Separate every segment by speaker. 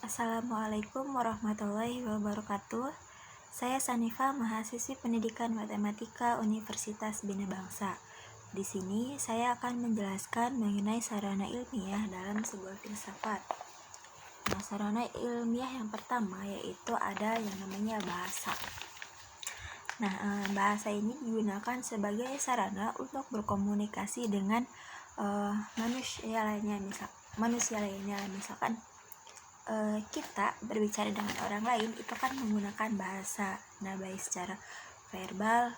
Speaker 1: Assalamualaikum warahmatullahi wabarakatuh. Saya Sanifa, mahasiswi Pendidikan Matematika Universitas Bina Bangsa. Di sini saya akan menjelaskan mengenai sarana ilmiah dalam sebuah filsafat. Nah, sarana ilmiah yang pertama yaitu ada yang namanya bahasa. Nah, bahasa ini digunakan sebagai sarana untuk berkomunikasi dengan manusia lainnya, misalkan kita berbicara dengan orang lain itu kan menggunakan bahasa. Nah, baik secara verbal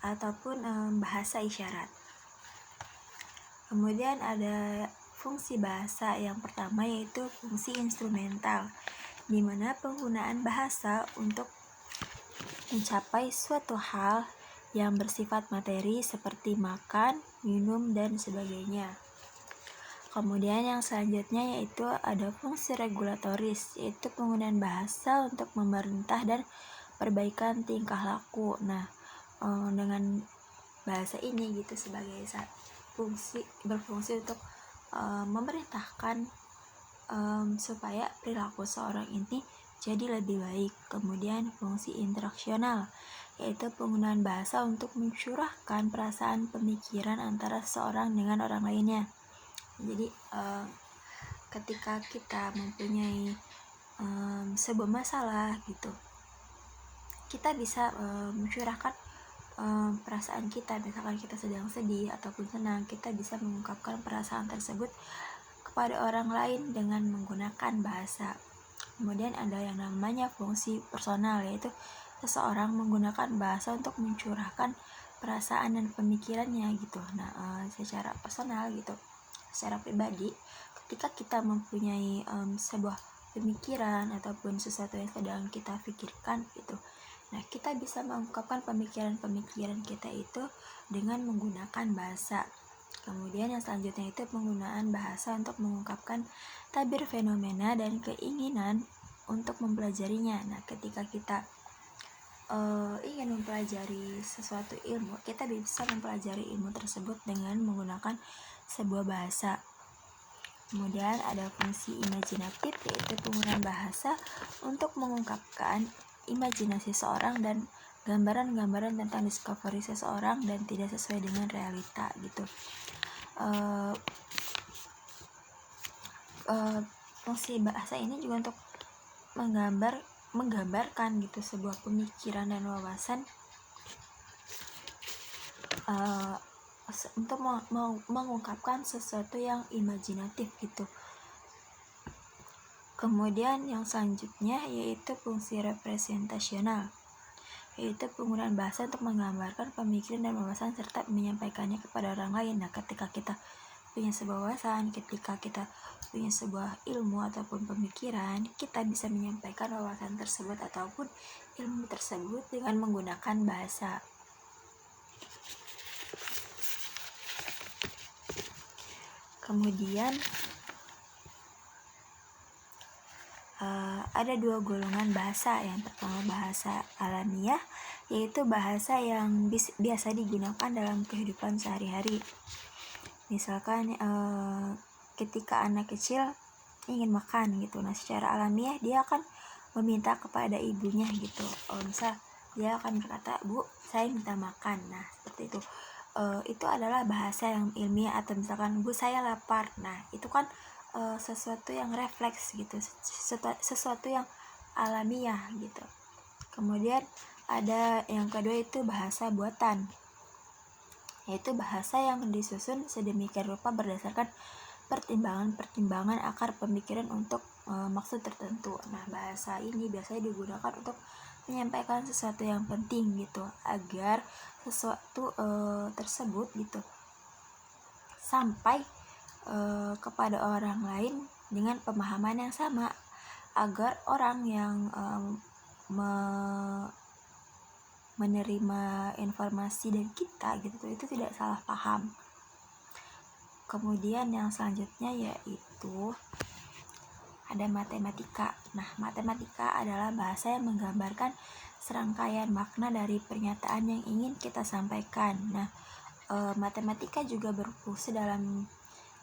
Speaker 1: ataupun bahasa isyarat. Kemudian ada fungsi bahasa yang pertama yaitu fungsi instrumental, di mana penggunaan bahasa untuk mencapai suatu hal yang bersifat materi seperti makan, minum, dan sebagainya. Kemudian yang selanjutnya yaitu ada fungsi regulatoris, yaitu penggunaan bahasa untuk memerintah dan perbaikan tingkah laku. Nah, dengan bahasa ini gitu sebagai berfungsi untuk memerintahkan supaya perilaku seorang ini jadi lebih baik. Kemudian fungsi interaksional, yaitu penggunaan bahasa untuk mencurahkan perasaan pemikiran antara seorang dengan orang lainnya. Jadi ketika kita mempunyai sebuah masalah gitu, kita bisa mencurahkan perasaan kita. Misalkan kita sedang sedih ataupun senang, kita bisa mengungkapkan perasaan tersebut kepada orang lain dengan menggunakan bahasa. Kemudian ada yang namanya fungsi personal, yaitu seseorang menggunakan bahasa untuk mencurahkan perasaan dan pemikirannya gitu. Nah, secara personal gitu, secara pribadi, ketika kita mempunyai sebuah pemikiran ataupun sesuatu yang sedang kita pikirkan gitu, nah kita bisa mengungkapkan pemikiran-pemikiran kita itu dengan menggunakan bahasa. Kemudian yang selanjutnya itu penggunaan bahasa untuk mengungkapkan tabir fenomena dan keinginan untuk mempelajarinya. Nah, ketika kita ingin mempelajari sesuatu ilmu, kita bisa mempelajari ilmu tersebut dengan menggunakan sebuah bahasa. Kemudian ada fungsi imajinatif, yaitu penggunaan bahasa untuk mengungkapkan imajinasi seorang dan gambaran-gambaran tentang discovery seseorang dan tidak sesuai dengan realita gitu. Fungsi bahasa ini juga untuk menggambarkan gitu sebuah pemikiran dan wawasan untuk mengungkapkan sesuatu yang imajinatif gitu. Kemudian yang selanjutnya yaitu fungsi representasional, yaitu penggunaan bahasa untuk menggambarkan pemikiran dan wawasan serta menyampaikannya kepada orang lain. Nah, ketika kita punya sebuah wawasan, ketika kita punya sebuah ilmu ataupun pemikiran, kita bisa menyampaikan wawasan tersebut ataupun ilmu tersebut dengan menggunakan bahasa. Kemudian ada dua golongan bahasa. Yang pertama bahasa alamiah, yaitu bahasa yang biasa digunakan dalam kehidupan sehari-hari. Misalkan ketika anak kecil ingin makan gitu, nah secara alamiah dia akan meminta kepada ibunya gitu. Misal dia akan berkata, "Bu, saya minta makan." Nah, seperti itu. Itu adalah bahasa yang ilmiah. Atau misalkan, "Bu, saya lapar." Nah, itu kan sesuatu yang refleks gitu, sesuatu yang alamiah gitu. Kemudian ada yang kedua itu bahasa buatan, yaitu bahasa yang disusun sedemikian rupa berdasarkan pertimbangan akar pemikiran untuk maksud tertentu. Nah, bahasa ini biasanya digunakan untuk menyampaikan sesuatu yang penting gitu, agar sesuatu tersebut gitu sampai kepada orang lain dengan pemahaman yang sama, agar orang yang menerima informasi dari kita gitu itu tidak salah paham. Kemudian yang selanjutnya yaitu ada matematika. Nah, matematika adalah bahasa yang menggambarkan serangkaian makna dari pernyataan yang ingin kita sampaikan. Nah, matematika juga berfungsi dalam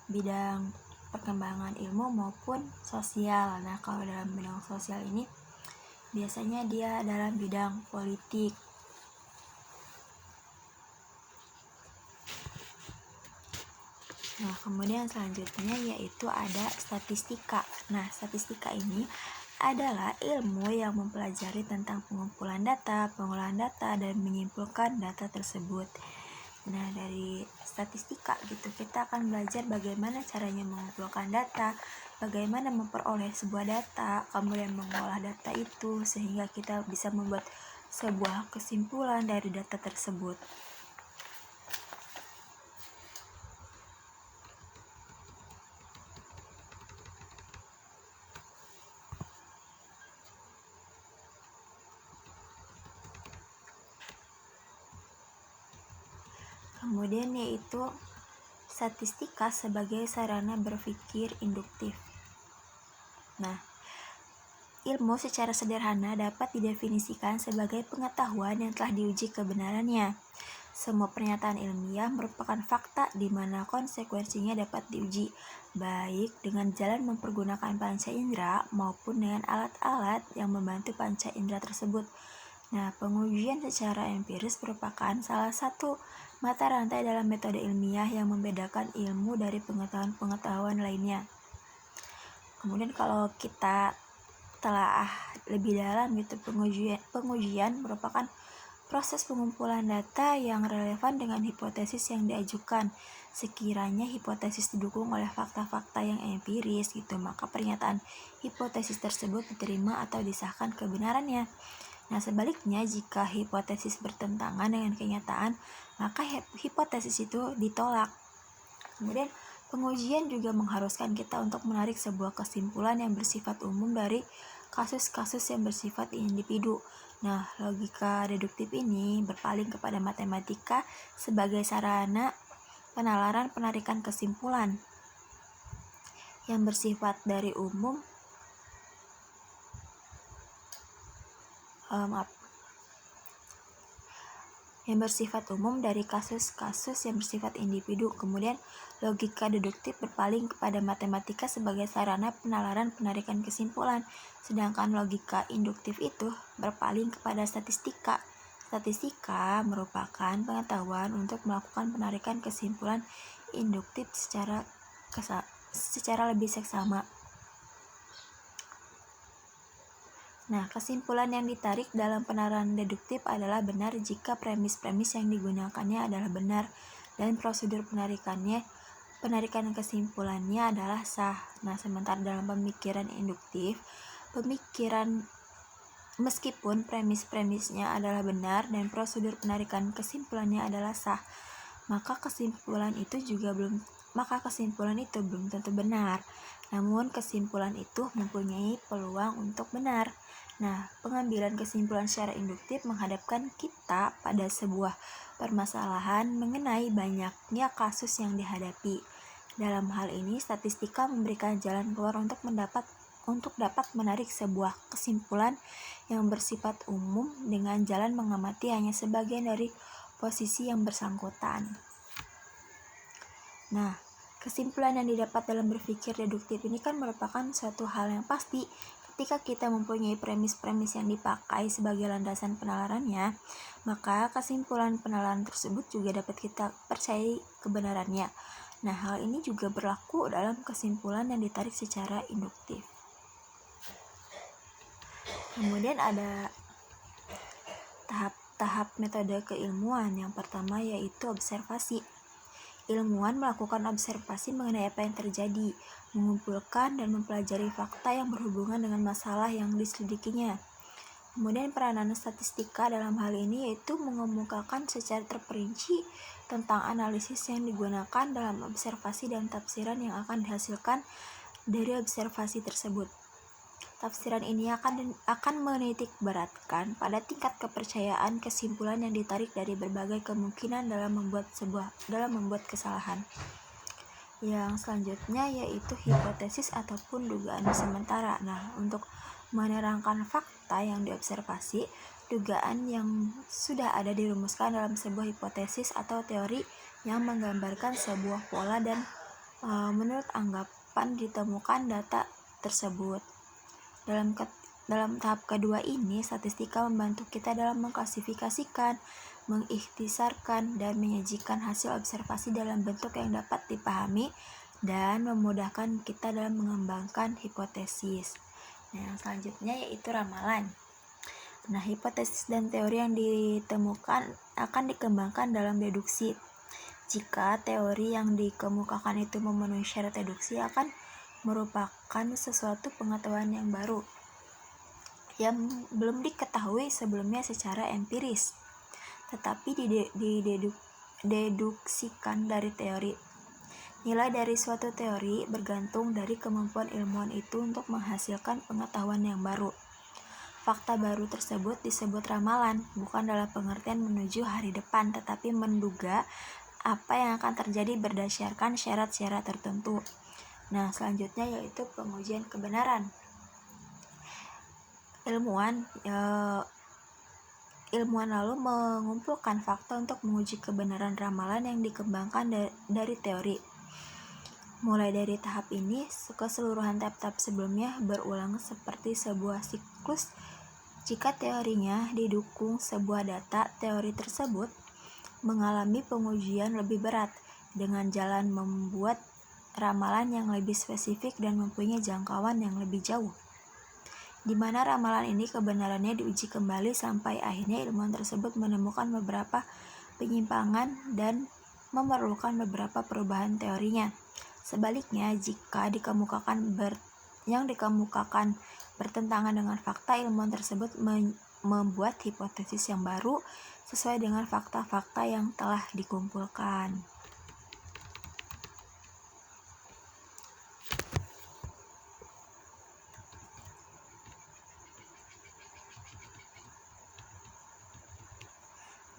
Speaker 1: bidang perkembangan ilmu maupun sosial. Nah, kalau dalam bidang sosial ini biasanya dia dalam bidang politik. Nah, kemudian selanjutnya yaitu ada statistika. Nah, statistika ini adalah ilmu yang mempelajari tentang pengumpulan data, pengolahan data, dan menyimpulkan data tersebut. Nah, dari statistika gitu kita akan belajar bagaimana caranya mengumpulkan data, bagaimana memperoleh sebuah data, kemudian mengolah data itu sehingga kita bisa membuat sebuah kesimpulan dari data tersebut. Kemudian yaitu statistika sebagai sarana berpikir induktif. Nah, ilmu secara sederhana dapat didefinisikan sebagai pengetahuan yang telah diuji kebenarannya. Semua pernyataan ilmiah merupakan fakta di mana konsekuensinya dapat diuji, baik dengan jalan mempergunakan panca indera maupun dengan alat-alat yang membantu panca indera tersebut. Nah, pengujian secara empiris merupakan salah satu mata rantai dalam metode ilmiah yang membedakan ilmu dari pengetahuan-pengetahuan lainnya. Kemudian kalau kita telah lebih dalam gitu, pengujian merupakan proses pengumpulan data yang relevan dengan hipotesis yang diajukan. Sekiranya hipotesis didukung oleh fakta-fakta yang empiris gitu, maka pernyataan hipotesis tersebut diterima atau disahkan kebenarannya. Nah, sebaliknya jika hipotesis bertentangan dengan kenyataan, maka hipotesis itu ditolak. Kemudian pengujian juga mengharuskan kita untuk menarik sebuah kesimpulan yang bersifat umum dari kasus-kasus yang bersifat individu. Nah, logika deduktif ini berpaling kepada matematika sebagai sarana penalaran penarikan kesimpulan yang bersifat dari umum yang bersifat umum dari kasus-kasus yang bersifat individu. Kemudian logika deduktif berpaling kepada matematika sebagai sarana penalaran penarikan kesimpulan, sedangkan logika induktif itu berpaling kepada statistika. Statistika merupakan pengetahuan untuk melakukan penarikan kesimpulan induktif secara lebih seksama. Nah, kesimpulan yang ditarik dalam penalaran deduktif adalah benar jika premis-premis yang digunakannya adalah benar dan prosedur penarikan kesimpulannya adalah sah. Nah, sementara dalam pemikiran induktif, meskipun premis-premisnya adalah benar dan prosedur penarikan kesimpulannya adalah sah, maka kesimpulan itu belum tentu benar. Namun kesimpulan itu mempunyai peluang untuk benar. Nah, pengambilan kesimpulan secara induktif menghadapkan kita pada sebuah permasalahan mengenai banyaknya kasus yang dihadapi. Dalam hal ini, statistika memberikan jalan keluar untuk dapat menarik sebuah kesimpulan yang bersifat umum dengan jalan mengamati hanya sebagian dari posisi yang bersangkutan. Nah, kesimpulan yang didapat dalam berpikir deduktif ini kan merupakan suatu hal yang pasti. Ketika kita mempunyai premis-premis yang dipakai sebagai landasan penalarannya, maka kesimpulan penalaran tersebut juga dapat kita percayai kebenarannya. Nah, hal ini juga berlaku dalam kesimpulan yang ditarik secara induktif. Kemudian ada tahap-tahap metode keilmuan. Yang pertama yaitu observasi. Ilmuwan melakukan observasi mengenai apa yang terjadi, mengumpulkan dan mempelajari fakta yang berhubungan dengan masalah yang diselidikinya. Kemudian peranan statistika dalam hal ini yaitu mengemukakan secara terperinci tentang analisis yang digunakan dalam observasi dan tafsiran yang akan dihasilkan dari observasi tersebut. Tafsiran ini akan menitik beratkan pada tingkat kepercayaan kesimpulan yang ditarik dari berbagai kemungkinan dalam membuat kesalahan. Yang selanjutnya yaitu hipotesis ataupun dugaan sementara. Nah, untuk menerangkan fakta yang diobservasi, dugaan yang sudah ada dirumuskan dalam sebuah hipotesis atau teori yang menggambarkan sebuah pola dan menurut kapan ditemukan data tersebut. Dalam tahap kedua ini, statistika membantu kita dalam mengklasifikasikan, mengikhtisarkan, dan menyajikan hasil observasi dalam bentuk yang dapat dipahami dan memudahkan kita dalam mengembangkan hipotesis. Nah, yang selanjutnya yaitu ramalan. Nah, hipotesis dan teori yang ditemukan akan dikembangkan dalam deduksi. Jika teori yang dikemukakan itu memenuhi syarat deduksi, akan merupakan sesuatu pengetahuan yang baru yang belum diketahui sebelumnya secara empiris, tetapi dideduksikan dari teori. Nilai dari suatu teori bergantung dari kemampuan ilmuwan itu untuk menghasilkan pengetahuan yang baru. Fakta baru tersebut disebut ramalan, bukan dalam pengertian menuju hari depan, tetapi menduga apa yang akan terjadi berdasarkan syarat-syarat tertentu. Nah, selanjutnya yaitu pengujian kebenaran. Ilmuwan lalu mengumpulkan fakta untuk menguji kebenaran ramalan yang dikembangkan dari teori. Mulai dari tahap ini, keseluruhan tahap-tahap sebelumnya berulang seperti sebuah siklus. Jika teorinya didukung sebuah data, teori tersebut mengalami pengujian lebih berat dengan jalan membuat ramalan yang lebih spesifik dan mempunyai jangkauan yang lebih jauh, di mana ramalan ini kebenarannya diuji kembali sampai akhirnya ilmuwan tersebut menemukan beberapa penyimpangan dan memerlukan beberapa perubahan teorinya. Sebaliknya, jika yang dikemukakan bertentangan dengan fakta, ilmuwan tersebut membuat hipotesis yang baru sesuai dengan fakta-fakta yang telah dikumpulkan.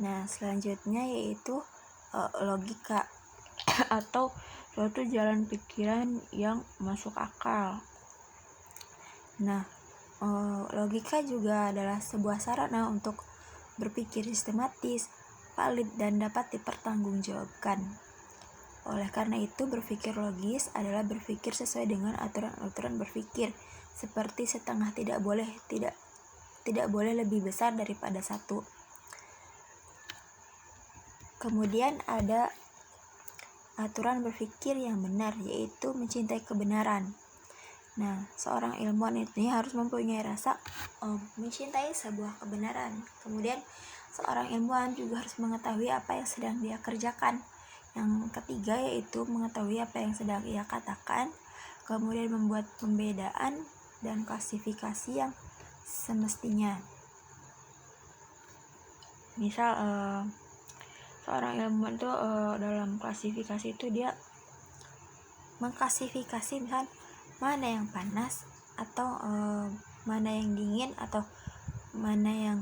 Speaker 1: Nah, selanjutnya yaitu logika atau suatu jalan pikiran yang masuk akal. Nah, logika juga adalah sebuah sarana untuk berpikir sistematis, valid, dan dapat dipertanggungjawabkan. Oleh karena itu, berpikir logis adalah berpikir sesuai dengan aturan-aturan berpikir, seperti setengah tidak boleh lebih besar daripada satu. Kemudian ada aturan berpikir yang benar, yaitu mencintai kebenaran. Nah, seorang ilmuwan ini harus mempunyai rasa mencintai sebuah kebenaran. Kemudian, seorang ilmuwan juga harus mengetahui apa yang sedang dia kerjakan. Yang ketiga yaitu mengetahui apa yang sedang ia katakan, kemudian membuat pembedaan dan klasifikasi yang semestinya. Misal, seorang ilmuwan itu dalam klasifikasi itu dia mengklasifikasi misal mana yang panas atau mana yang dingin, atau mana yang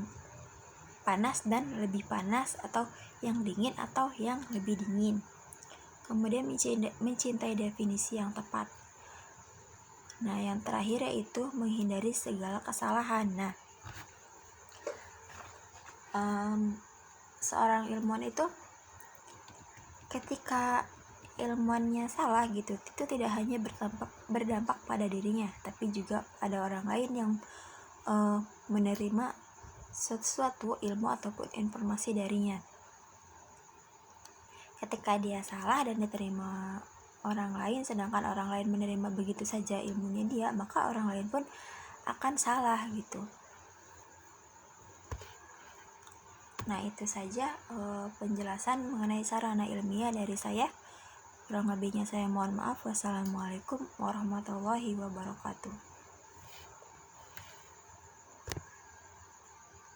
Speaker 1: panas dan lebih panas, atau yang dingin atau yang lebih dingin. Kemudian mencintai definisi yang tepat. Nah, yang terakhir yaitu menghindari segala kesalahan. Nah, seorang ilmuwan itu ketika ilmuannya salah gitu, itu tidak hanya berdampak pada dirinya, tapi juga pada orang lain yang menerima sesuatu ilmu ataupun informasi darinya. Ketika dia salah dan diterima orang lain, sedangkan orang lain menerima begitu saja ilmunya dia, maka orang lain pun akan salah gitu. Nah, itu saja penjelasan mengenai sarana ilmiah dari saya. Kurang lebihnya saya mohon maaf. Wassalamualaikum warahmatullahi wabarakatuh.